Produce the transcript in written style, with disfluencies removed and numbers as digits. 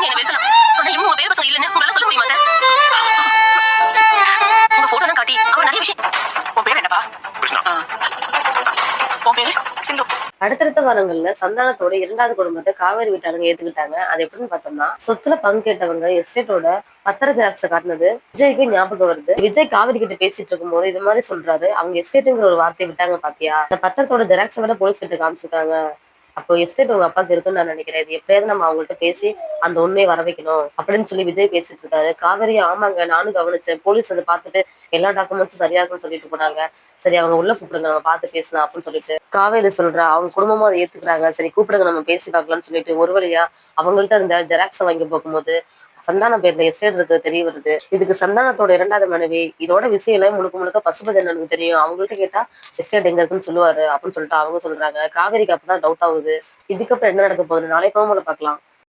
நீங்க என்ன வெறுக்கலாம். ஆனா இவங்க உங்க பேர் பசங்க இல்லன்னு உங்களால சொல்ல முடியுமா சார்? உங்க போட்டோலாம் காட்டி அவர் நிறைய விஷயம். உன் பேர் என்னப்பா? கிருஷ்ணா. உன் பேரு? சிந்து. அடுத்தடுத்த வாரங்கள்ல சந்தானத்தோட இரண்டாவது குடும்பத்தை காவேரி வீட்டாளங்க ஏத்துக்கிட்டாங்க. அது எப்படின்னு பார்த்தோம்னா, சொத்துல பங்கு கேட்டவங்க எஸ்டேட்டோட பத்திர ஜெராக்ஸ காட்டினது விஜய்க்கு ஞாபகம் வருது. விஜய் காவேரி கிட்ட பேசிட்டு இருக்கும் போது இது மாதிரி சொல்றாரு, அவங்க எஸ்டேட்டுங்கிற ஒரு வார்த்தையை விட்டாங்க பாத்தியா, அந்த பத்திரத்தோட ஜெராக்ஸை விட போலீஸ் கிட்ட காமிச்சிருக்காங்க. அப்போ எஸ்டேட் உங்க அப்பாக்கு இருக்குன்னு நான் நினைக்கிறேன். இது எப்படியாவது நம்ம அவங்கள்ட்ட பேசி அந்த உண்மையை வர வைக்கணும் அப்படின்னு சொல்லி விஜய் பேசிட்டு இருக்காரு. காவேரி ஆமாங்க நானும் கவனிச்சேன். போலீஸ் அதை பார்த்துட்டு எல்லா டாக்குமெண்ட்ஸும் சரியா இருக்குன்னு சொல்லிட்டு போனாங்க. சரி அவங்க உள்ள கூப்பிடுங்க நம்ம பார்த்து பேசலாம் அப்படின்னு சொல்லிட்டு காவேரி சொல்றா. அவங்க குடும்பமும் அதை ஏத்துக்கிறாங்க. சரி கூப்பிடுங்க நம்ம பேசி பார்க்கலாம்னு சொல்லிட்டு ஒரு வழியா அவங்கள்ட்ட இருந்த ஜெராக்ஸை வாங்கி போகும்போது சந்தான பேர்ல எஸ்டேட் இருக்கு தெரிய வருது. இதுக்கு சந்தானத்தோட இரண்டாவது மனைவி இதோட விஷயம் எல்லாம் முழுக்க முழுக்க பசுபதி அண்ணனுக்கு தெரியும். அவங்கள்ட்ட கேட்டா எஸ்டேட் எங்க இருக்குன்னு சொல்லுவாரு அப்படின்னு சொல்லிட்டு அவங்க சொல்றாங்க. காவேரிக்கு அப்பதான் டவுட் ஆகுது. இதுக்கப்புறம் என்ன நடக்க போகுது நாளை ப்ரோமோல பார்க்கலாம்.